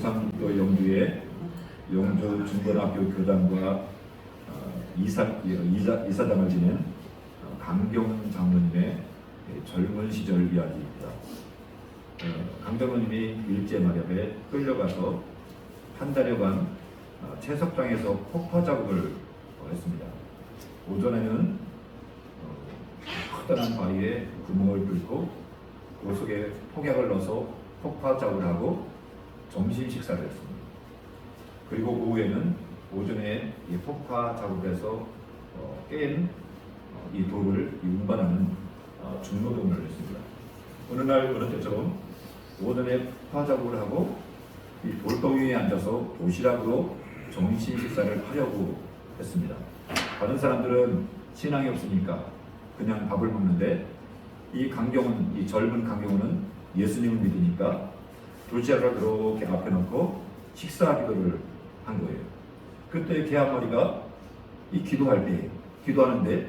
경상북도 영주의 영주 중고등학교 교장과 이사장을 지낸 강경 장로님의 젊은 시절 이야기입니다. 강 장로님이 일제 마렵에 끌려가서 한 달여간 채석장에서 폭파 작업을 했습니다. 오전에는 커다란 바위에 구멍을 뚫고 그 속에 폭약을 넣어서 폭파 작업을 하고 점심 식사를 했습니다. 그리고 오후에는 오전에 이 폭파 작업에서 깬 이 돌을 운반하는 중노동을 했습니다. 어느 때처럼 오전에 폭파 작업을 하고 이 돌덩이에 앉아서 도시락으로 점심 식사를 하려고 했습니다. 다른 사람들은 신앙이 없으니까 그냥 밥을 먹는데 이 젊은 강경훈은 예수님을 믿으니까 도시락을 그렇게 앞에 놓고 식사 기도를 한 거예요. 그때 개 한 마리가 이 기도하는데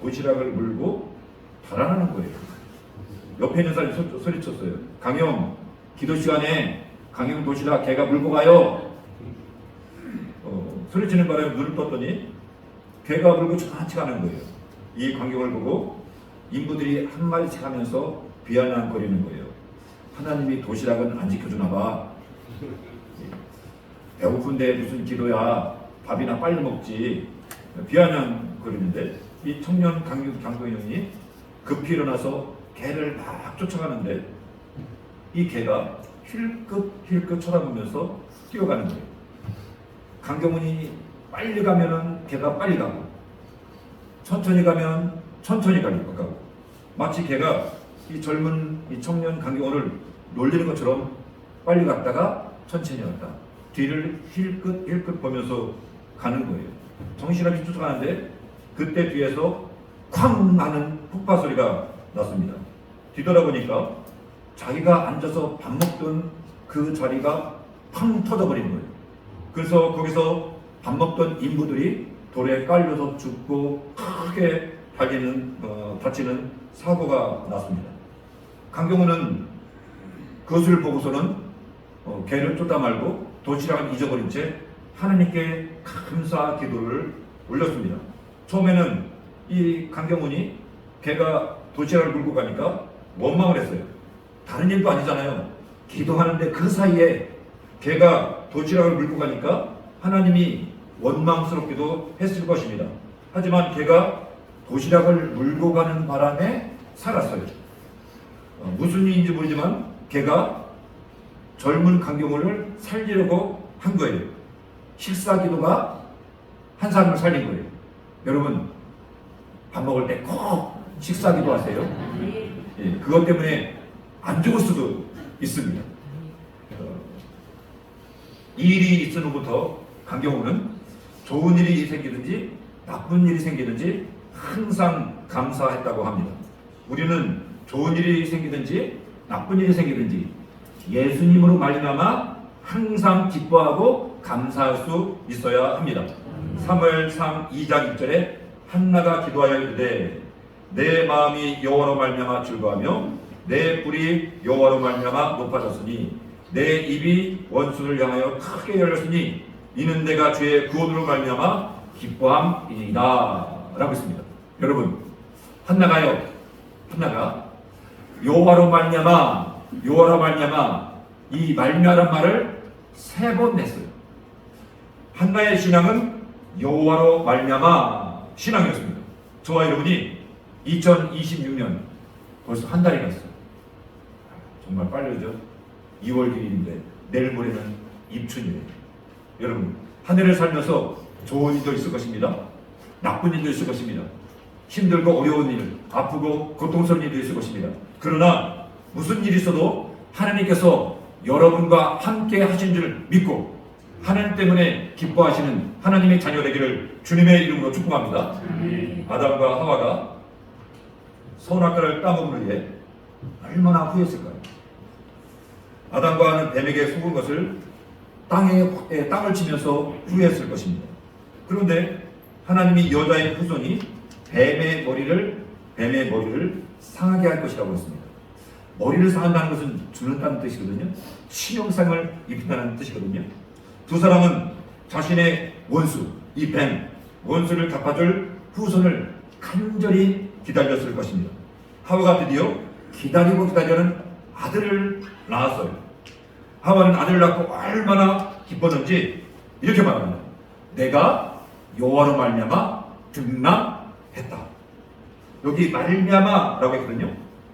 도시락을 물고 달아나는 거예요. 옆에 있는 사람이 소리쳤어요. 강영, 기도 시간에 강영 도시락 개가 물고 가요. 소리치는 바람에 눈을 떴더니 개가 물고 저한테 가는 거예요. 이 광경을 보고 인부들이 한 마디씩 하면서 비아냥거리는 거예요. 하나님이 도시락은 안 지켜주나 봐. 배고픈데 무슨 기도야. 밥이나 빨리 먹지. 비아냥거리는데 이 청년 강도인이 급히 일어나서 개를 막 쫓아가는데 이 개가 힐끗 쳐다보면서 뛰어가는 거예요. 강경훈이 빨리 가면은 개가 빨리 가고 천천히 가면 천천히 가고 마치 개가 이 젊은 이 청년 강경훈을 놀리는 것처럼 빨리 갔다가 천천히 갔다 뒤를 힐끗 보면서 가는 거예요. 정신없이 쫓아가는데 그때 뒤에서 쾅 하는 폭파 소리가 났습니다. 뒤돌아보니까 자기가 앉아서 밥 먹던 그 자리가 팡 터져버린 거예요. 그래서 거기서 밥 먹던 인부들이 돌에 깔려서 죽고 크게 다치는 사고가 났습니다. 강경훈은 그것을 보고서는 개를 쫓다 말고 도시락을 잊어버린 채 하나님께 감사 기도를 올렸습니다. 처음에는 이 강경훈이 개가 도시락을 물고 가니까 원망을 했어요. 다른 일도 아니잖아요. 기도하는데 그 사이에 개가 도시락을 물고 가니까 하나님이 원망스럽기도 했을 것입니다. 하지만 개가 도시락을 물고 가는 바람에 살았어요. 무슨 일인지 모르지만 개가 젊은 강경훈을 살리려고 한 거예요. 식사 기도가 한 사람을 살린 거예요. 여러분 밥 먹을 때 꼭 식사 기도 하세요. 예, 그것 때문에 안 죽을 수도 있습니다. 이 일이 있은 후부터 강경훈은 좋은 일이 생기든지 나쁜 일이 생기든지 항상 감사했다고 합니다. 우리는 좋은 일이 생기든지 나쁜 일이 생기든지 예수님으로 말미암아 항상 기뻐하고 감사할 수 있어야 합니다. 사무엘상 2장 1절에 한나가 기도하여 이르되 내 마음이 여호와로 말미암아 즐거하며 내 뿔이 여호와로 말미암아 높아졌으니 내 입이 원수를 향하여 크게 열렸으니 이는 내가 주의 구원으로 말미암아 기뻐함이니이다 라고 했습니다. 여러분 한나가 여호와로 말미암아 이 말미암은 말을 3번 냈어요. 한나의 신앙은 여호와로 말미암아 신앙이었습니다. 저와 여러분이 2026년 벌써 한 달이 갔어요. 정말 빠르죠? 2월 1일인데 내일 모레는 입춘이에요. 여러분 한 해를 살면서 좋은 일도 있을 것입니다. 나쁜 일도 있을 것입니다. 힘들고 어려운 일, 아프고 고통스러운 일도 있을 것입니다. 그러나 무슨 일이 있어도 하나님께서 여러분과 함께 하신 줄 믿고 하나님 때문에 기뻐하시는 하나님의 자녀 되기를 주님의 이름으로 축복합니다. 아담과 하와가 선악과를 따먹은 후에 얼마나 후회했을까요? 아담과 하와는 뱀에게 속은 것을 땅을 치면서 후회했을 것입니다. 그런데 하나님이 여자의 후손이 뱀의 머리를 상하게 할 것이라고 했습니다. 머리를 상한다는 것은 죽는다는 뜻이거든요. 치명상을 입힌다는 뜻이거든요. 두 사람은 자신의 원수, 이 뱀, 원수를 갚아줄 후손을 간절히 기다렸을 것입니다. 하와가 드디어 기다리고 기다리는 아들을 낳았어요. 하와는 아들을 낳고 얼마나 기뻤는지 이렇게 말합니다. 내가 여호와로 말미암아 등남했다. 여기 말미암아라고 했거든요.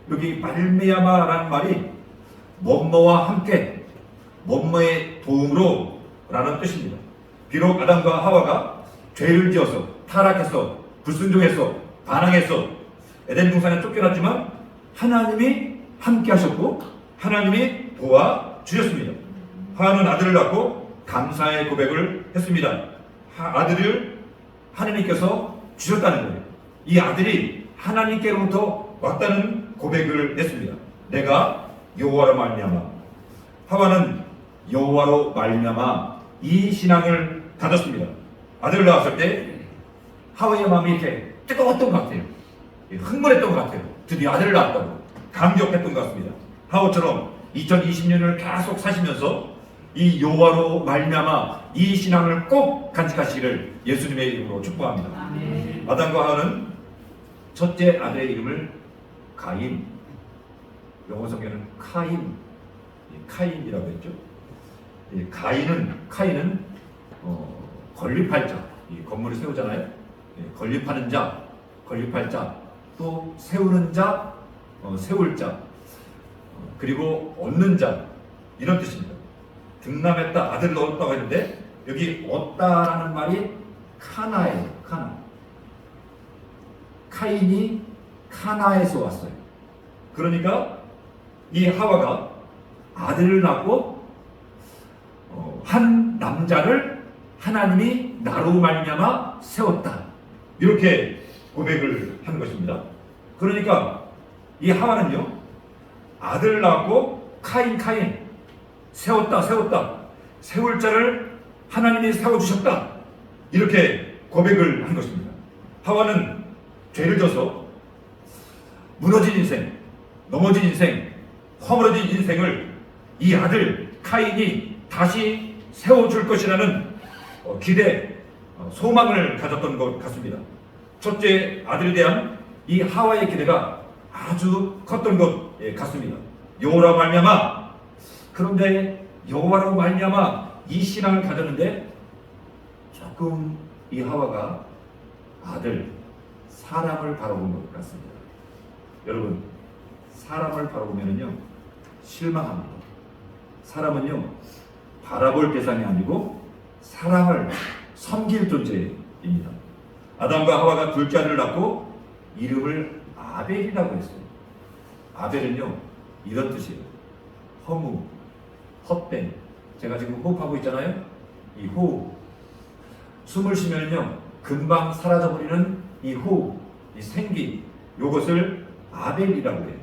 여기 말미암아라는 말이 뭐뭐와 함께, 뭐뭐의 도움으로 라는 뜻입니다. 비록 아담과 하와가 죄를 지어서 타락해서 불순종해서 반항해서 에덴 동산에 쫓겨났지만 하나님이 함께 하셨고 하나님이 도와주셨습니다. 하와는 아들을 낳고 감사의 고백을 했습니다. 아들을 하나님께서 주셨다는 거예요. 이 아들이 하나님께로부터 왔다는 고백을 했습니다. 내가 여호와로 말미암아. 하와는 여호와로 말미암아 이 신앙을 가졌습니다. 아들을 낳았을 때 하와의 마음이 이렇게 뜨거웠던 것 같아요. 흥분했던 것 같아요. 드디어 아들을 낳았다고 감격했던 것 같습니다. 하와처럼 2020년을 계속 사시면서 이 여호와로 말미암아 이 신앙을 꼭 간직하시기를 예수님의 이름으로 축복합니다. 아담과 하와는 첫째 아들의 이름을 가인, 영어 성경에는 카인이라고 했죠. 카인은 건립할 자, 이 건물을 세우잖아요. 건립하는 자, 건립할 자, 또 세우는 자, 세울 자, 그리고 얻는 자, 이런 뜻입니다. 등남했다, 아들을 얻었다고 했는데 여기 얻다라는 말이 카나예요. 카나. 카인이 카나에서 왔어요. 그러니까 이 하와가 아들을 낳고 한 남자를 하나님이 나로 말미암아 세웠다. 이렇게 고백을 한 것입니다. 그러니까 이 하와는요, 아들을 낳고 카인 세웠다. 세울 자를 하나님이 세워주셨다. 이렇게 고백을 한 것입니다. 하와는 죄를 져서 무너진 인생, 넘어진 인생, 허물어진 인생을 이 아들 카인이 다시 세워줄 것이라는 기대, 소망을 가졌던 것 같습니다. 첫째 아들에 대한 이 하와의 기대가 아주 컸던 것 같습니다. 여호와로 말미암아. 그런데 여호와로 말미암아 이 신앙을 가졌는데 조금 이 하와가 사람을 바라본 것 같습니다. 여러분, 사람을 바라보면요 실망합니다. 사람은요 바라볼 대상이 아니고 사람을 섬길 존재입니다. 아담과 하와가 둘째 아들을 낳고 이름을 아벨이라고 했어요. 아벨은요 이런 뜻이에요. 허무, 헛된. 제가 지금 호흡하고 있잖아요. 이 호흡, 숨을 쉬면요 금방 사라져버리는 이 호흡, 이 생기, 요것을 아벨이라고 해요.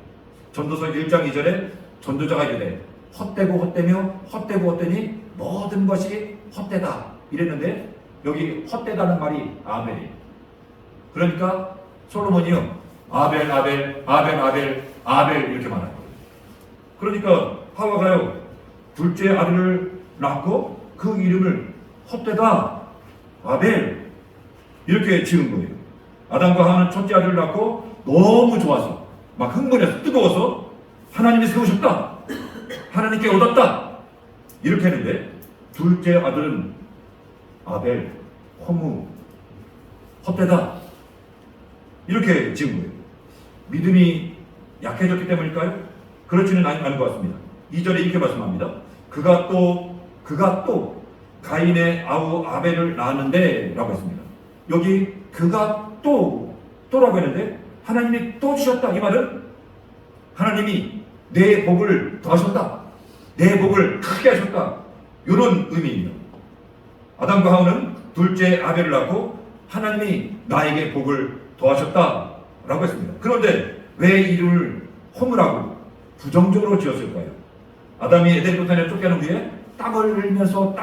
전도서 1장 2절에 전도자가 이르되 헛되고 헛되며 헛되고 헛되니 모든 것이 헛되다 이랬는데 여기 헛되다는 말이 아벨이에요. 그러니까 솔로몬이요 아벨 이렇게 말하는 거예요. 그러니까 하와가요 둘째 아들을 낳고 그 이름을 헛되다 아벨 이렇게 지은 거예요. 아담과 하와는 첫째 아들을 낳고 너무 좋아서 막 흥분해서 뜨거워서 하나님이 세우셨다, 하나님께 얻었다 이렇게 했는데 둘째 아들은 아벨, 허무, 헛되다 이렇게 지은 거예요. 믿음이 약해졌기 때문일까요? 그렇지는 않은 것 같습니다. 2절에 이렇게 말씀합니다. 그가 또 가인의 아우 아벨을 낳았는데 라고 했습니다. 여기 그가 또라고 했는데 하나님이 또 주셨다. 이 말은 하나님이 내 복을 더하셨다, 내 복을 크게 하셨다, 이런 의미입니다. 아담과 하와는 둘째 아벨을 낳고 하나님이 나에게 복을 더하셨다 라고 했습니다. 그런데 왜 이름을 허무라고 부정적으로 지었을까요? 아담이 에덴 동산에 쫓겨난 후에 땅을 갈면서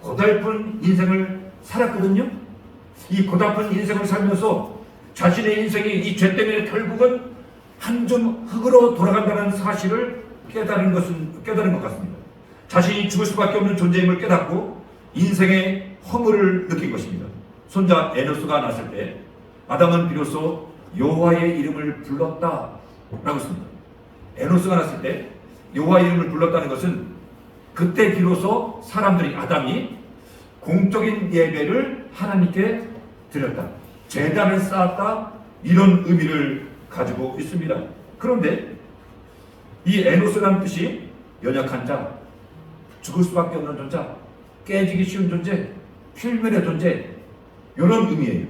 고달픈 인생을 살았거든요. 이 고달픈 인생을 살면서 자신의 인생이 이 죄 때문에 결국은 한 줌 흙으로 돌아간다는 사실을 깨달은 것 같습니다. 자신이 죽을 수밖에 없는 존재임을 깨닫고 인생의 허물을 느낀 것입니다. 손자 에노스가 났을 때 아담은 비로소 여호와의 이름을 불렀다라고 씁니다. 에노스가 났을 때 여호와의 이름을 불렀다는 것은 그때 비로소 사람들이 아담이 공적인 예배를 하나님께 드렸다, 제단을 쌓았다, 이런 의미를 가지고 있습니다. 그런데 이 에노스라는 뜻이 연약한 자, 죽을 수밖에 없는 존재, 깨지기 쉬운 존재, 필멸의 존재, 이런 의미예요.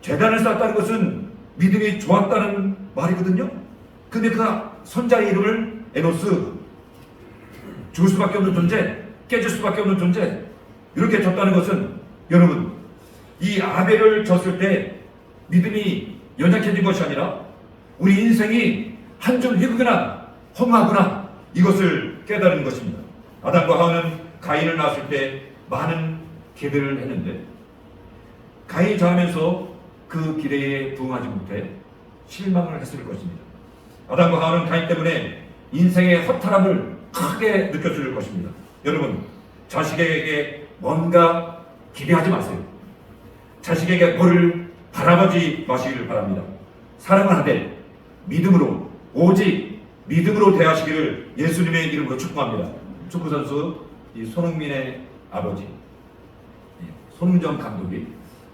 제단을 쌓았다는 것은 믿음이 좋았다는 말이거든요. 근데 그 손자의 이름을 에노스, 죽을 수밖에 없는 존재, 깨질 수밖에 없는 존재, 이렇게 졌다는 것은 여러분, 이 아벨을 졌을 때 믿음이 연약해진 것이 아니라 우리 인생이 한 점 희극이나 험하구나, 이것을 깨달은 것입니다. 아담과 하와는 가인을 낳았을 때 많은 기대를 했는데 가인이 자라면서 그 기대에 부응하지 못해 실망을 했을 것입니다. 아담과 하와는 가인 때문에 인생의 허탈함을 크게 느꼈을 것입니다. 여러분, 자식에게 뭔가 기대하지 마세요. 자식에게 뭐를 바라보지 마시기를 바랍니다. 사랑을 하되 믿음으로, 오직 믿음으로 대하시기를 예수님의 이름으로 축복합니다. 축구선수 손흥민의 아버지 손흥정 감독이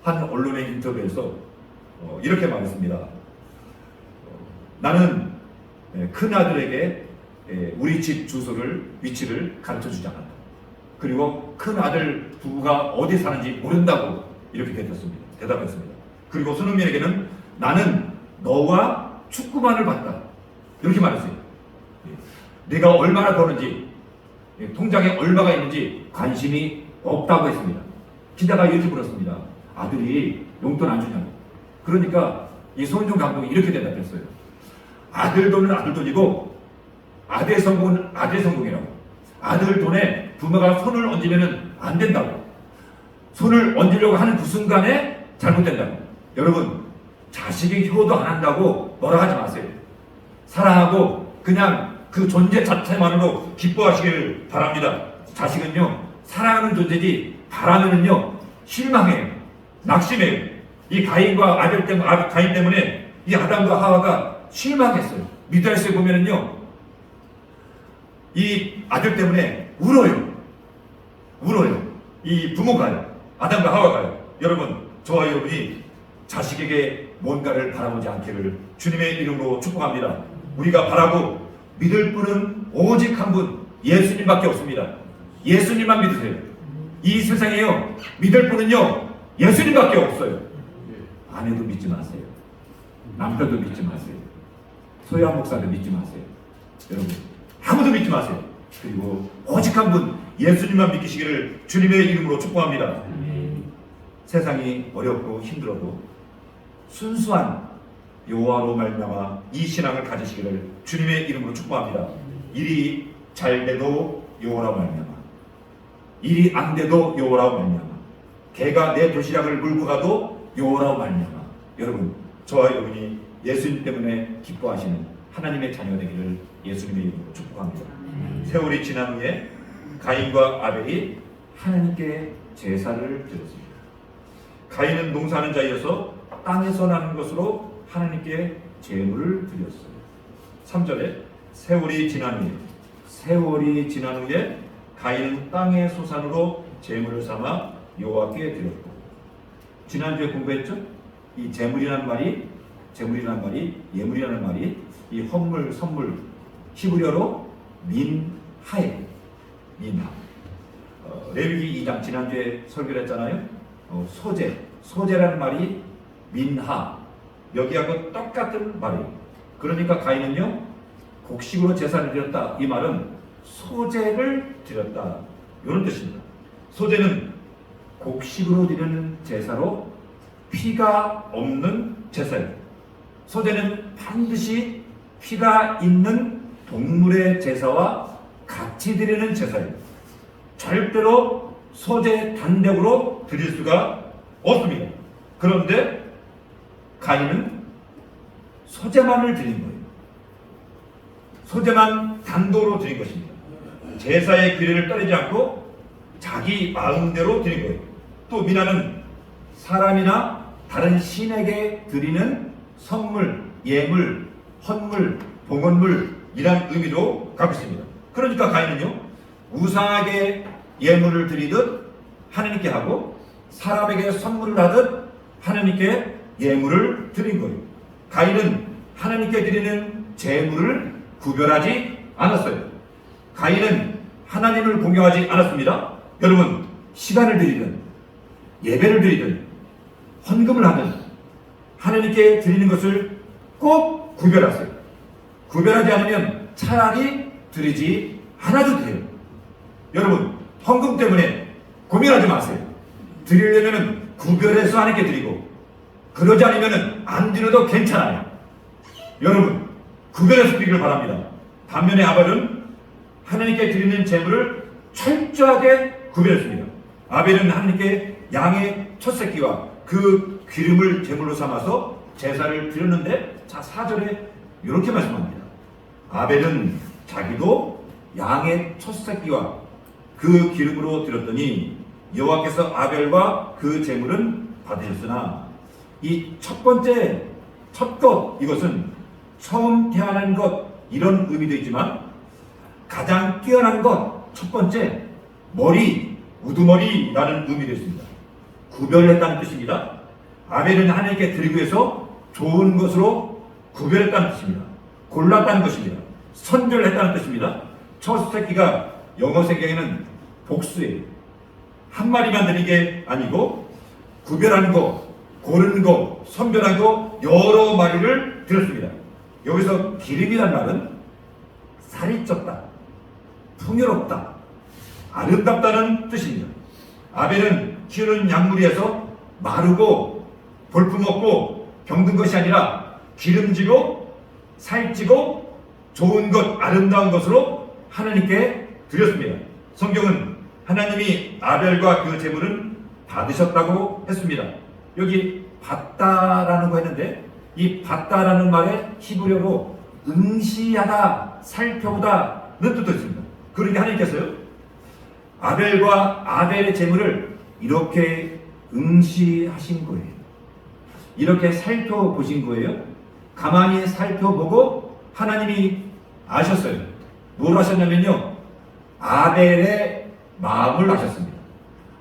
한 언론의 인터뷰에서 이렇게 말했습니다. 나는 큰 아들에게 우리 집 주소를, 위치를 가르쳐주지 않았다. 그리고 큰 아들 부부가 어디 사는지 모른다고 이렇게 대답했습니다. 그리고 손흥민에게는 나는 너와 축구만을 봤다, 이렇게 말했어요. 내가 얼마나 버는지, 통장에 얼마가 있는지 관심이 없다고 했습니다. 기자가 이렇게 물었습니다. 아들이 용돈 안 주냐고. 그러니까 이 손흥민 감독이 이렇게 대답했어요. 아들 돈은 아들 돈이고 아들 성공은 아들 성공이라고. 아들 돈에 부모가 손을 얹으면 안 된다고. 손을 얹으려고 하는 그 순간에 잘못된다고. 여러분, 자식이 효도 안 한다고 뭐라 하지 마세요. 사랑하고 그냥 그 존재 자체만으로 기뻐하시길 바랍니다. 자식은요, 사랑하는 존재지 바라면은요 실망해요, 낙심해요. 이 가인과 가인 때문에 이 아담과 하와가 실망했어요. 미드라시에 보면은요, 이 아들 때문에 울어요. 이 부모가요, 아담과 하와가요. 여러분, 저와 여러분이 자식에게 뭔가를 바라보지 않기를 주님의 이름으로 축복합니다. 우리가 바라고 믿을 분은 오직 한 분, 예수님밖에 없습니다. 예수님만 믿으세요. 이 세상에요, 믿을 분은요 예수님밖에 없어요. 아내도 믿지 마세요. 남편도 믿지 마세요. 소유한 목사도 믿지 마세요. 여러분, 아무도 믿지 마세요. 그리고 오직 한 분, 예수님만 믿기시기를 주님의 이름으로 축복합니다. 세상이 어렵고 힘들어도 순수한 여호와로 말미암아 이 신앙을 가지시기를 주님의 이름으로 축복합니다. 일이 잘 돼도 여호와로 말미암아, 일이 안 돼도 여호와로 말미암아, 개가 내 도시락을 물고 가도 여호와로 말미암아. 여러분, 저와 여러분이 예수님 때문에 기뻐하시는 하나님의 자녀 되기를 예수님의 이름으로 축복합니다. 세월이 지난 후에 가인과 아벨이 하나님께 제사를 드렸습니다. 가인은 농사하는 자이어서 땅에서 나는 것으로 하나님께 제물을 드렸어요. 3절에 세월이 지난 후에 가인은 땅의 소산으로 제물을 삼아 여호와께 드렸고, 지난주에 공부했죠? 이 제물이라는 말이 예물이라는 말이 이 헌물, 선물, 히브리어로 민하예요. 민하. 레위기 2장 지난주에 설교를 했잖아요. 소재라는 말이 민하, 여기하고 똑같은 말이에요. 그러니까 가인은요 곡식으로 제사를 드렸다, 이 말은 소재를 드렸다, 이런 뜻입니다. 소재는 곡식으로 드리는 제사로 피가 없는 제사예요. 소재는 반드시 피가 있는 동물의 제사와 같이 드리는 제사예요. 절대로 소재 단독으로 드릴 수가 없습니다. 그런데 가인은 소재만을 드린 거예요. 소재만 단도로 드린 것입니다. 제사의 규례를 따르지 않고 자기 마음대로 드린 거예요. 또 미나는 사람이나 다른 신에게 드리는 선물, 예물, 헌물, 봉헌물이란 의미도 갖고 있습니다. 그러니까 가인은요, 우상에게 예물을 드리듯 하나님께 하고 사람에게 선물을 하듯 하나님께 예물을 드린 거예요. 가인은 하나님께 드리는 제물을 구별하지 않았어요. 가인은 하나님을 공경하지 않았습니다. 여러분, 시간을 드리든 예배를 드리든 헌금을 하든 하나님께 드리는 것을 꼭 구별하세요. 구별하지 않으면 차라리 드리지 않아도 돼요. 여러분, 헌금 때문에 고민하지 마세요. 드리려면 구별해서 하나님께 드리고, 그러지 않으면 안 드려도 괜찮아요. 여러분, 구별해서 드리길 바랍니다. 반면에 아벨은 하나님께 드리는 제물을 철저하게 구별했습니다. 아벨은 하나님께 양의 첫 새끼와 그 기름을 제물로 삼아서 제사를 드렸는데, 자 4절에 이렇게 말씀합니다. 아벨은 자기도 양의 첫 새끼와 그 기름으로 드렸더니 여호와께서 아벨과 그 제물은 받으셨으나, 이 첫 번째 첫 것, 이것은 처음 태어난 것, 이런 의미도 있지만 가장 뛰어난 것, 첫 번째 머리, 우두머리라는 의미도 있습니다. 구별했다는 뜻입니다. 아벨은 하나님께 드리기 위해서 좋은 것으로 구별했다는 뜻입니다. 골랐다는 것입니다. 선별했다는 뜻입니다. 첫 새끼가 영어 성경에는 복수예요. 한 마리만 드린 게 아니고 구별한 거, 고른 거, 선별한 거 여러 마리를 드렸습니다. 여기서 기름이란 말은 살이 쪘다, 풍요롭다, 아름답다는 뜻입니다. 아벨은 키우는 양무리에서 마르고 볼품없고 병든 것이 아니라 기름지고 살찌고 좋은 것, 아름다운 것으로 하나님께 드렸습니다. 성경은 하나님이 아벨과 그 제물은 받으셨다고 했습니다. 여기 받다라는 거 했는데, 이 받다라는 말에 히브리어로 응시하다, 살펴보다는 뜻도 있습니다. 그러니까 하나님께서요, 아벨과 아벨의 제물을 이렇게 응시하신 거예요. 이렇게 살펴보신 거예요. 가만히 살펴보고 하나님이 아셨어요. 뭘 하셨냐면요, 아벨의 마음을 아셨습니다.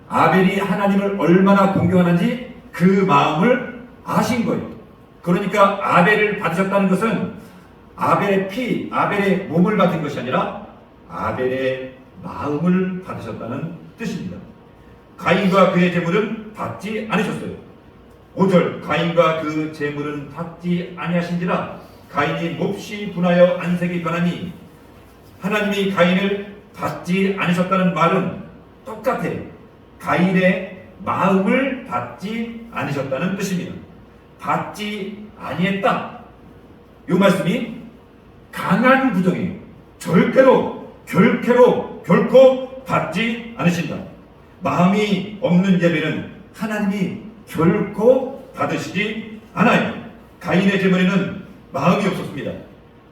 아벨이 하나님을 얼마나 공경하는지 그 마음을 아신 거예요. 그러니까 아벨을 받으셨다는 것은 아벨의 피, 아벨의 몸을 받은 것이 아니라 아벨의 마음을 받으셨다는 뜻입니다. 가인과 그의 제물은 받지 않으셨어요. 5절, 가인과 그 제물은 받지 아니하신지라 가인이 몹시 분하여 안색이 변하니, 하나님이 가인을 받지 않으셨다는 말은 똑같아요. 가인의 마음을 받지 않으셨다는 뜻입니다. 받지 아니했다, 이 말씀이 강한 부정이에요. 절대로, 결코 받지 않으신다. 마음이 없는 예배는 하나님이 결코 받으시지 않아요. 가인의 제물에는 마음이 없었습니다.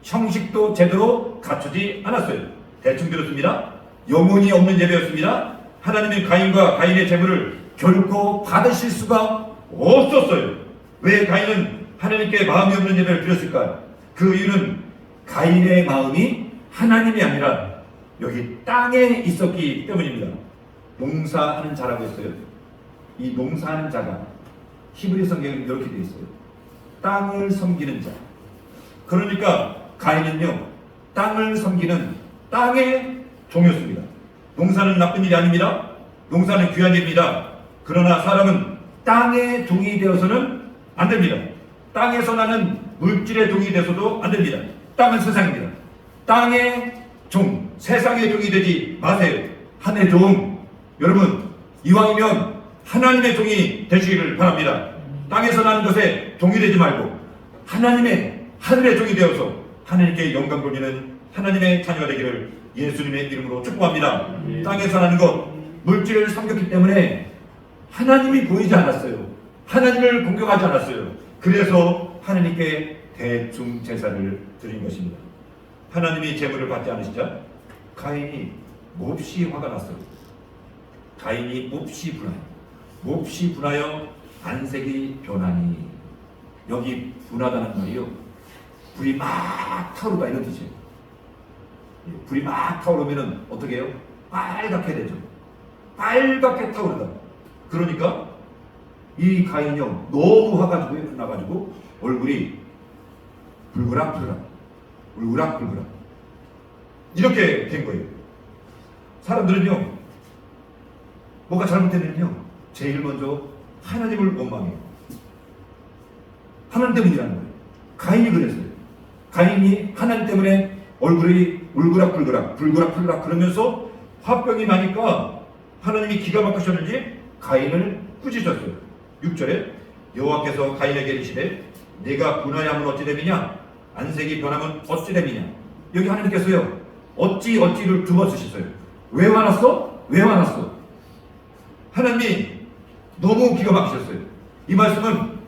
형식도 제대로 갖추지 않았어요. 대충 들었습니다. 영혼이 없는 예배였습니다. 하나님은 가인과 가인의 제물을 결코 받으실 수가 없었어요. 왜 가인은 하나님께 마음이 없는 예배를 드렸을까요? 그 이유는 가인의 마음이 하나님이 아니라 여기 땅에 있었기 때문입니다. 농사하는 자라고 했어요. 이 농사하는 자가 히브리 성경에 이렇게 되어 있어요. 땅을 섬기는 자. 그러니까 가인은요, 땅을 섬기는 땅의 종이었습니다. 농사는 나쁜 일이 아닙니다. 농사는 귀한 일입니다. 그러나 사람은 땅의 종이 되어서는 안 됩니다. 땅에서 나는 물질의 종이 되어서도 안 됩니다. 땅은 세상입니다. 땅의 종, 세상의 종이 되지 마세요. 하나님의 종. 여러분, 이왕이면 하나님의 종이 되시기를 바랍니다. 땅에서 나는 것에 종이 되지 말고 하나님의, 하늘의 종이 되어서 하나님께 영광 돌리는 하나님의 자녀가 되기를 예수님의 이름으로 축복합니다. 땅에서 나는 것, 물질을 섬겼기 때문에 하나님이 보이지 않았어요. 하나님을 공경하지 않았어요. 그래서 하나님께 대충 제사를 드린 것입니다. 하나님이 제물을 받지 않으시자 가인이 몹시 화가 났어요. 가인이 몹시 분하여 안색이 변하니, 여기 분하다는 말이요, 불이 막 타오르다 이런 뜻이에요. 불이 막 타오르면 어떻게 해요? 빨갛게 되죠. 빨갛게 타오르다. 그러니까 이 가인이요, 너무 화가 나가지고 얼굴이 불그락불그락 이렇게 된 거예요. 사람들은요, 뭐가 잘못되면요, 제일 먼저 하나님을 원망해요. 하나님 때문이라는 거예요. 가인이 그랬어요. 가인이 하나님 때문에 얼굴이 울그락불그락 그러면서 화병이 나니까 하나님이 기가 막히셨는지 가인을 꾸짖었어요. 6절에 여호와께서 가인에게 이르시되 네가 분하여하면 어찌 됨이냐, 안색이 변하면 어찌 됨이냐. 여기 하나님께서요, 어찌를 두 번 쓰셨어요. 왜 화났어? 하나님이 너무 기가 막히셨어요. 이 말씀은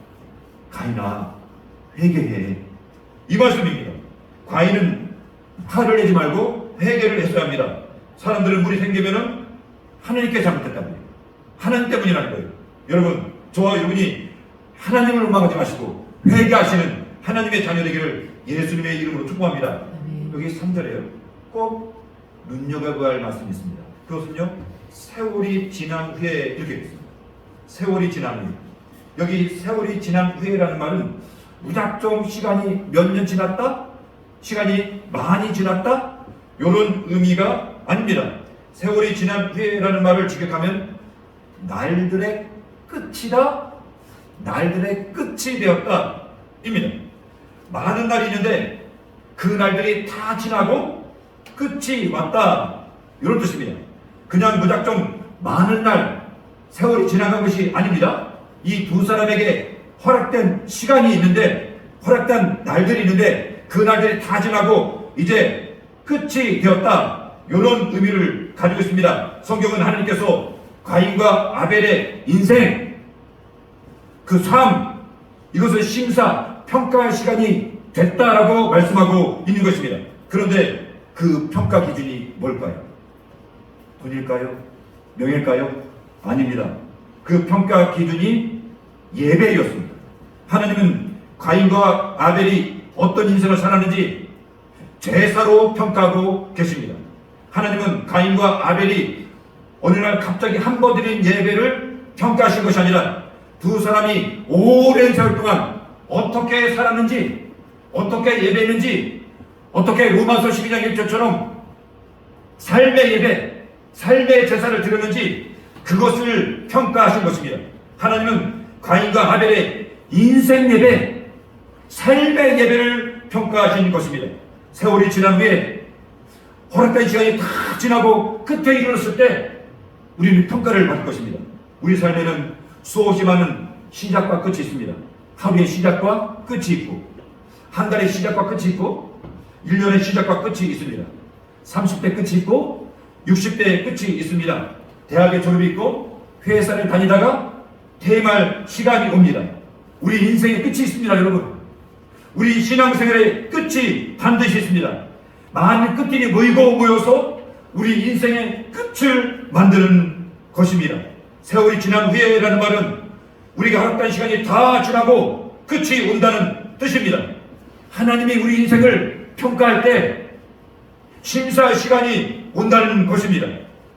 가인아 회개해, 이 말씀입니다. 가인은 화를 내지 말고 회개를 했어야 합니다. 사람들은 물이 생기면은 하나님께 잘못했다고요. 하나님 때문이라는 거예요. 여러분, 저와 여러분이 하나님을 원망하지 마시고 회개하시는 하나님의 자녀 되기를 예수님의 이름으로 축복합니다. 여기 3절에요, 꼭 눈여겨봐야 할 말씀이 있습니다. 그것은요, 세월이 지난 후에 이렇게 있습니다. 세월이 지난 후에. 여기 세월이 지난 후에라는 말은 무작정 시간이 몇 년 지났다, 시간이 많이 지났다, 이런 의미가 아닙니다. 세월이 지난 후에라는 말을 직역하면 날들의 끝이다, 날들의 끝이 되었다 입니다. 많은 날이 있는데 그 날들이 다 지나고 끝이 왔다, 이런 뜻입니다. 그냥 무작정 많은 날 세월이 지나간 것이 아닙니다. 이 두 사람에게 허락된 시간이 있는데, 허락된 날들이 있는데 그 날들이 다 지나고 이제 끝이 되었다, 이런 의미를 가지고 있습니다. 성경은 하나님께서 가인과 아벨의 인생, 그 삶, 이것을 심사 평가할 시간이 됐다라고 말씀하고 있는 것입니다. 그런데 그 평가 기준이 뭘까요? 돈일까요? 명예일까요? 아닙니다. 그 평가 기준이 예배였습니다. 하나님은 가인과 아벨이 어떤 인생을 살았는지 제사로 평가하고 계십니다. 하나님은 가인과 아벨이 어느 날 갑자기 한 번 드린 예배를 평가하신 것이 아니라 두 사람이 오랜 세월 동안 어떻게 살았는지, 어떻게 예배했는지, 어떻게 로마서 12장 1절처럼 삶의 예배, 삶의 제사를 드렸는지 그것을 평가하신 것입니다. 하나님은 가인과 아벨의 인생 예배, 삶의 예배를 평가하신 것입니다. 세월이 지난 후에 허락된 시간이 다 지나고 끝에 이르렀을 때 우리는 평가를 받을 것입니다. 우리 삶에는 수없이 많은 시작과 끝이 있습니다. 하루의 시작과 끝이 있고, 한 달의 시작과 끝이 있고, 1년의 시작과 끝이 있습니다. 30대 끝이 있고 60대의 끝이 있습니다. 대학의 졸업이 있고 회사를 다니다가 퇴임할 시간이 옵니다. 우리 인생의 끝이 있습니다, 여러분. 우리 신앙생활의 끝이 반드시 있습니다. 많은 끝들이 모여서 우리 인생의 끝을 만드는 것입니다. 세월이 지난 후에라는 말은 우리가 허락된 시간이 다 지나고 끝이 온다는 뜻입니다. 하나님이 우리 인생을 평가할 때 심사할 시간이 온다는 것입니다.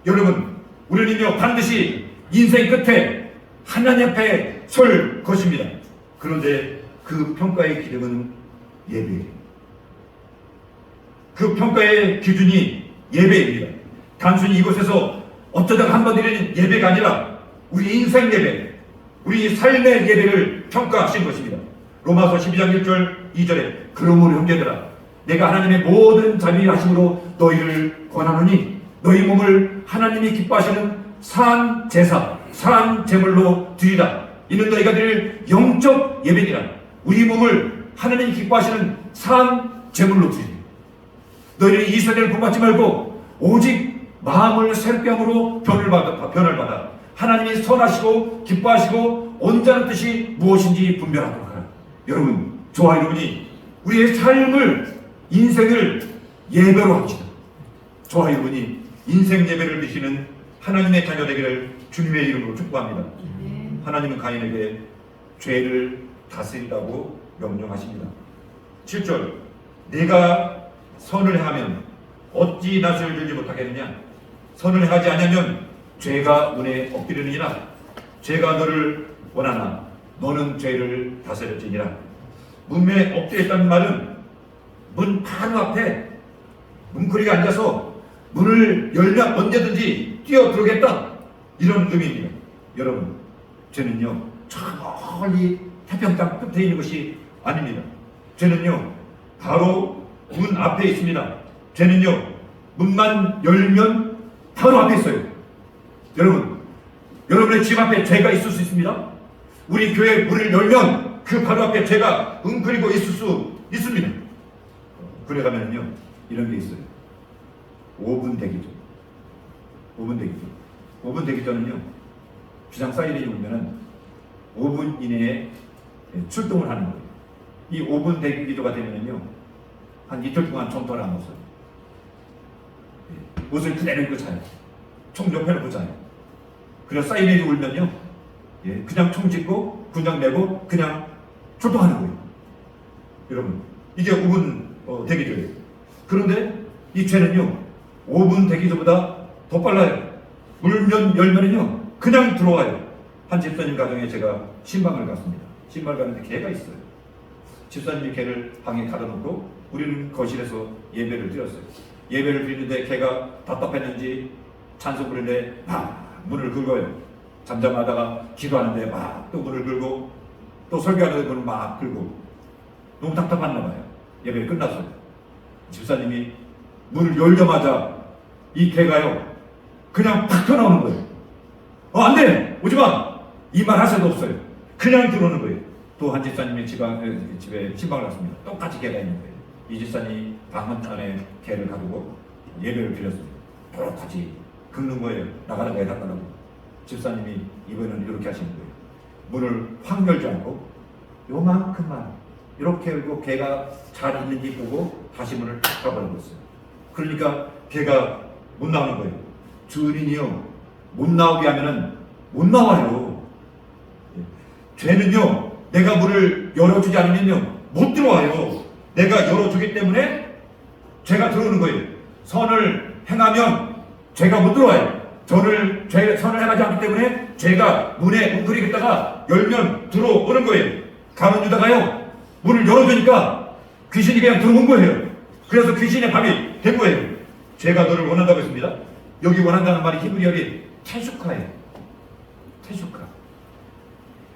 여러분, 우리는요 반드시 인생 끝에 하나님 앞에 설 것입니다. 그런데 그 평가의 기준은 예배입니다. 그 평가의 기준이 예배입니다. 단순히 이곳에서 어쩌다가 한 번 드리는 예배가 아니라 우리 인생 예배, 우리 삶의 예배를 평가하신 것입니다. 로마서 12장 1절 2절에 그러므로 형제들아 내가 하나님의 모든 자비하심으로 너희를 권하노니 너희 몸을 하나님이 기뻐하시는 산 제사, 산 제물로 드리라. 이는 너희가 드릴 영적 예배니라. 우리 몸을 하나님이 기뻐하시는 산 제물로 드리라. 너희는 이 세대를 본받지 말고 오직 마음을 새롭게 함으로 변을 받아 하나님이 선하시고 기뻐하시고 온전한 뜻이 무엇인지 분별하도록 하라. 여러분, 저와 여러분이 우리의 삶을, 인생을 예배로 합시다. 저와 여러분이 인생 예배를 드시는 하나님의 자녀 되기를 주님의 이름으로 축복합니다. 하나님은 가인에게 죄를 다스리라고 명령하십니다. 7절, 네가 선을 행하면 어찌 낯을 들지 못하겠느냐? 선을 행하지 않으면 죄가 문에 엎드리느니라. 죄가 너를 원하나 너는 죄를 다스렸지니라. 문에 엎드렸다는 말은 문 바로 앞에 문고리가 앉아서 문을 열면 언제든지 뛰어들어오겠다, 이런 의미입니다. 여러분, 죄는요 저 멀리 태평양 끝에 있는 것이 아닙니다. 죄는요 바로 문 앞에 있습니다. 죄는요 문만 열면 바로 앞에 있어요. 여러분, 여러분의 집 앞에 죄가 있을 수 있습니다. 우리 교회 문을 열면 그 바로 앞에 죄가 웅크리고 있을 수 있습니다. 그래 가면요 이런 게 있어요. 5분 대기죠. 5분 대기죠. 5분 대기전은요 비상 사이렌이 울면은 5분 이내에 출동을 하는 거예요. 이 5분 대기기도가 되면은요 한 이틀 동안 전투를 안 먹어요. 옷을 그대로 입고 자요. 총 옆에놓고 자요. 그래서 사이렌이 울면요 그냥 총 짚고 군장 내고 그냥 출동하는 거예요. 여러분, 이게 5분 대기조예요. 그런데 이 죄는요 5분 대기조보다 더 빨라요. 울면 열면은요 그냥 들어와요. 한 집사님 가정에 제가 신방을 갔습니다. 신방을 갔는데 개가 있어요. 집사님이 개를 방에 가둬놓고 우리는 거실에서 예배를 드렸어요. 예배를 드리는데 개가 답답했는지 찬송 부르는데 막 문을 긁어요. 잠잠하다가 기도하는데 막 또 문을 긁고 또 설교하는데 문을 막 긁고 너무 답답했나 봐요. 예배 끝났어요. 집사님이 문을 열자마자 이 개가요 그냥 팍 튀어나오는 거예요. 안 돼! 오지마! 이 말 할 수도 없어요. 그냥 들어오는 거예요. 또 한 집사님이 집에 신방을 갔습니다. 똑같이 개가 있는 거예요. 이 집사님이 방 안에 개를 가두고 예배를 드렸습니다. 똑같이 긁는 거예요. 나가는 거에 닦아놓고. 집사님이 이번에는 이렇게 하시는 거예요. 문을 확 열지 않고 요만큼만 이렇게 열고 개가 잘 있는지 보고 다시 문을 탁 닫아버렸어요. 그러니까 개가 못 나오는 거예요. 주인이요 못 나오게 하면은 못 나와요. 죄는요 내가 문을 열어주지 않으면요 못 들어와요. 내가 열어주기 때문에 죄가 들어오는 거예요. 선을 행하면 죄가 못 들어와요. 선을 행하지 않기 때문에 죄가 문에 웅크리겠다가 열면 들어오는 거예요. 가룟 유다가요 문을 열어주니까 귀신이 그냥 들어온 거예요. 그래서 귀신의 밤이 된 거예요. 죄가 너를 원한다고 했습니다. 여기 원한다는 말이 히브리어이 테슈카예요. 테슈카.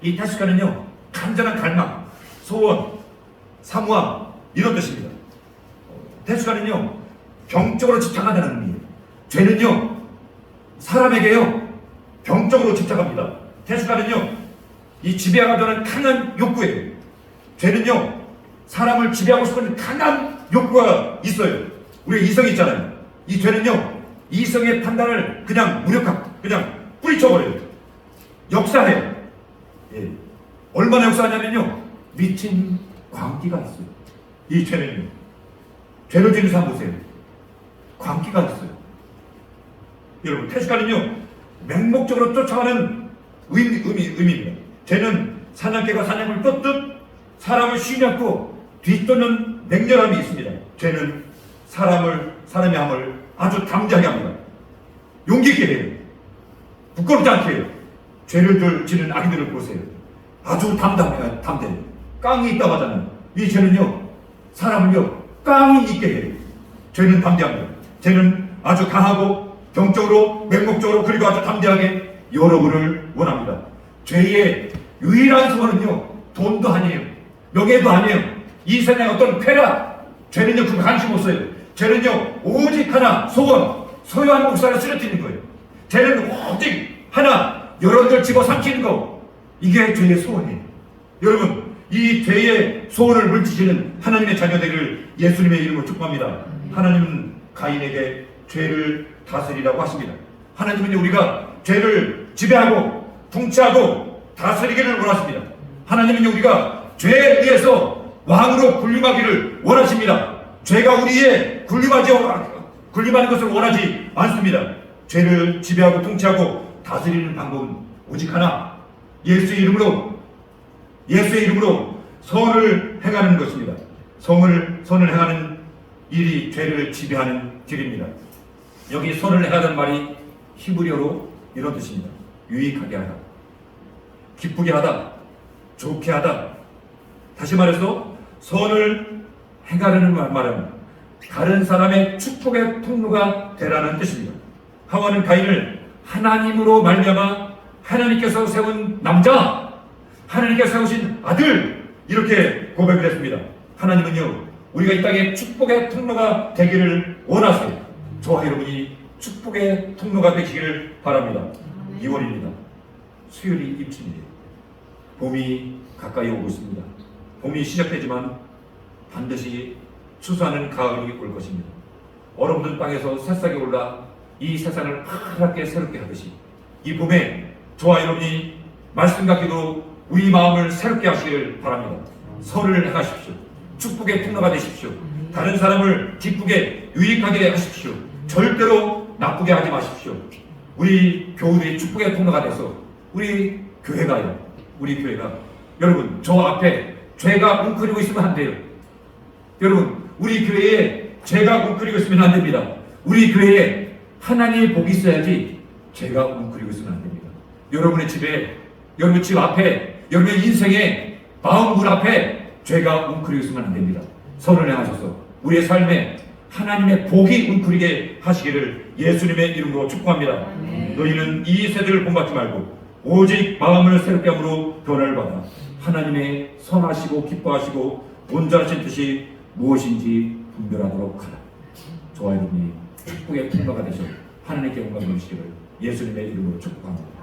이 테슈카는요 간절한 갈망, 소원, 사모함 이런 뜻입니다. 테슈카는요 병적으로 집착한다는 의미예요. 죄는요 사람에게요 병적으로 집착합니다. 테슈카는요 이 지배하가 되는 강한 욕구예요. 죄는요 사람을 지배하고 싶은 강한 욕구가 있어요. 우리 이성이 있잖아요. 이 죄는요 이성의 판단을 그냥 무력화하고 그냥 뿌리쳐버려요. 역사해요. 얼마나 역사하냐면요 미친 광기가 있어요. 이 죄는요 죄를 지는 사람 보세요. 광기가 있어요. 여러분, 테슈카는요 맹목적으로 쫓아가는 의미입니다. 죄는 사냥개가 사냥을 쫓듯 사람을 쉬지 않고 뒤쫓는 맹렬함이 있습니다. 죄는 사람의 함을 아주 담대하게 합니다. 용기 있게 해요. 부끄럽지 않게 해요. 죄를 지는 아기들을 보세요. 아주 담대해요. 깡이 있다고 하잖아요. 이 죄는요 사람을요 깡이 있게 해요. 죄는 담대합니다. 죄는 아주 강하고 병적으로 맹목적으로 그리고 아주 담대하게 여러분을 원합니다. 죄의 유일한 소원은요 돈도 아니에요. 명예도 아니에요. 이 세상의 어떤 쾌락, 죄는요 그거 관심 없어요. 죄는요 오직 하나 소원, 소유한 목사를 쓰러뜨리는 거예요. 죄는 오직 하나 여러분들 집어삼키는 거, 이게 죄의 소원이에요. 여러분, 이 죄의 소원을 물리치시는 하나님의 자녀 되기를 예수님의 이름으로 축복합니다. 하나님은 가인에게 죄를 다스리라고 하십니다. 하나님은 우리가 죄를 지배하고 통치하고 다스리기를 원하십니다. 하나님은 우리가 죄에 의해서 왕으로 군림하기를 원하십니다. 죄가 우리의 군림하는 것을 원하지 않습니다. 죄를 지배하고 통치하고 다스리는 방법은 오직 하나, 예수의 이름으로 선을 행하는 것입니다. 선을 행하는 일이 죄를 지배하는 길입니다. 여기 선을 행하는 말이 히브리어로 이런 뜻입니다. 유익하게 하다, 기쁘게 하다, 좋게 하다. 다시 말해서 선을 행하려는 말은 다른 사람의 축복의 통로가 되라는 뜻입니다. 하와는 가인을 하나님으로 말미암아 하나님께서 세운 남자, 하나님께서 세우신 아들, 이렇게 고백을 했습니다. 하나님은요, 우리가 이 땅에 축복의 통로가 되기를 원하세요. 저와 여러분이 축복의 통로가 되시기를 바랍니다. 2월입니다. 수요일이 입춘이에요. 봄이 가까이 오고 있습니다. 봄이 시작되지만 반드시 추수하는 가을이 올 것입니다. 얼어붙은 땅에서 새싹이 올라 이 세상을 파랗게 새롭게 하듯이 이 봄에 저와 여러분이 말씀과 기도로 우리 마음을 새롭게 하시길 바랍니다. 선을 행하십시오. 축복의 통로가 되십시오. 다른 사람을 기쁘게 유익하게 하십시오. 절대로 나쁘게 하지 마십시오. 우리 교우들이 축복의 통로가 돼서 우리 교회가 여러분, 저 앞에 죄가 웅크리고 있으면 안 돼요. 여러분, 우리 교회에 죄가 웅크리고 있으면 안 됩니다. 우리 교회에 하나님의 복이 있어야지 죄가 웅크리고 있으면 안 됩니다. 여러분의 집에, 여러분 집 앞에, 여러분의 인생의 마음문 앞에 죄가 웅크리고 있으면 안 됩니다. 선을 행하셔서 우리의 삶에 하나님의 복이 웅크리게 하시기를 예수님의 이름으로 축복합니다. 너희는 이 세대를 본받지 말고 오직 마음을 새롭게 함으로 변화를 받아 하나님의 선하시고 기뻐하시고 온전하신 뜻이 무엇인지 분별하도록 하라. 저와 여러분이 축복의 통로가 되셔 하나님께 영광을 주시기를 예수님의 이름으로 축복합니다.